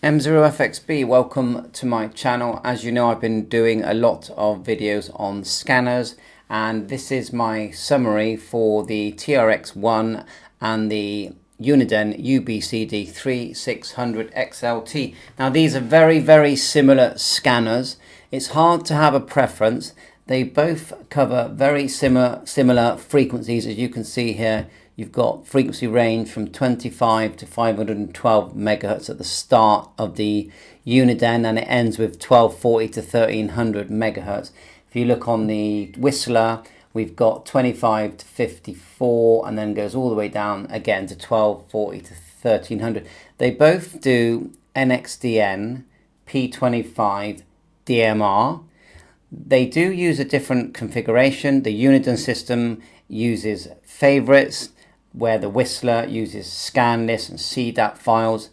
M0FXB, welcome to my channel. As you know, I've been doing a lot of videos on scanners, and this is my summary for the TRX1 and the Uniden Ubcd-3600 XLT. Now these are very similar scanners. It's hard to have a preference. They both cover very similar frequencies. As you can see here, you've got frequency range from 25 to 512 megahertz at the start of the Uniden, and it ends with 1240 to 1300 megahertz. If you look on the Whistler, we've got 25 to 54, and then goes all the way down again to 1240 to 1300. They both do NXDN, P25, DMR. They do use a different configuration. The Uniden system uses favorites, where the Whistler uses ScanList and CDAP files.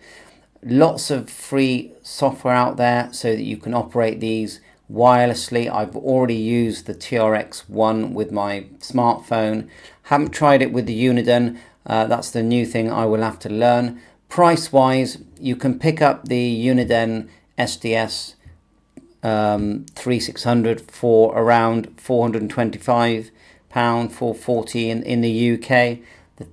Lots of free software out there so that you can operate these wirelessly. I've already used the TRX1 with my smartphone. Haven't tried it with the Uniden. That's the new thing I will have to learn. Price wise, you can pick up the Uniden SDS100 for around £425, £440 in the UK.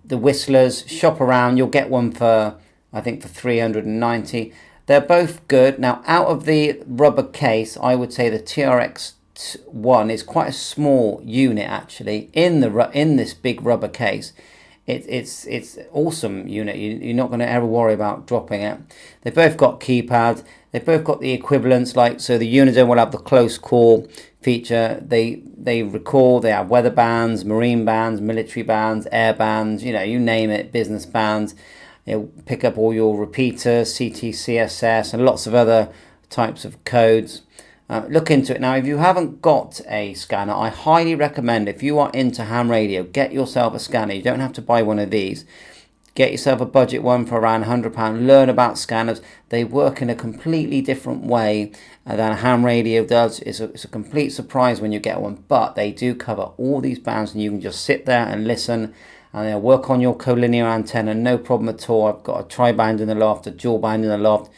The Whistlers, shop around, you'll get one for, I think, for £390. They're both good. Now, out of the rubber case, I would say the TRX1 is quite a small unit actually in this big rubber case. It's awesome unit. You're not going to ever worry about dropping it. They've both got keypads. They've both got the equivalents, like, so the Uniden will have the close call feature. They record. They have weather bands, marine bands, military bands, air bands, you name it, business bands. It'll pick up all your repeaters, CTCSS, and lots of other types of codes. Look into it. Now, if you haven't got a scanner, I highly recommend, if you are into ham radio, get yourself a scanner. You don't have to buy one of these. Get yourself a budget one for around £100. Learn about scanners. They work in a completely different way than a ham radio does. It's a complete surprise when you get one, but they do cover all these bands, and you can just sit there and listen, and they'll work on your collinear antenna, no problem at all. I've got a tri-band in the loft, a dual band in the loft.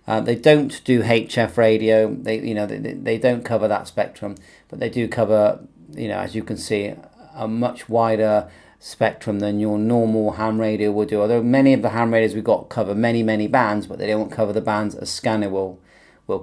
They don't do HF radio. They don't cover that spectrum, but they do cover, as you can see, a much wider spectrum than your normal ham radio will do. Although many of the ham radios we've got cover many bands, but they don't cover the bands a scanner will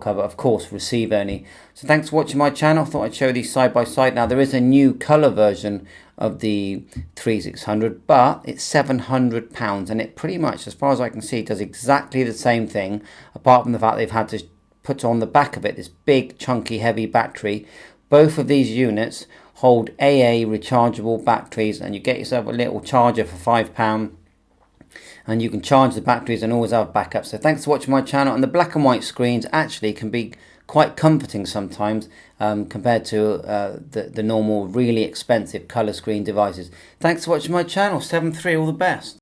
cover. Of course, receive only. So thanks for watching my channel. Thought I'd show these side by side. Now there is a new color version of the 3600, but it's £700, and it pretty much, as far as I can see, does exactly the same thing, apart from the fact they've had to put on the back of it this big chunky heavy battery. Both of these units hold AA rechargeable batteries, and you get yourself a little charger for £5, and you can charge the batteries and always have backup. So thanks for watching my channel. And the black and white screens actually can be quite comforting sometimes, compared to the normal really expensive color screen devices. Thanks for watching my channel. 7.3, all the best.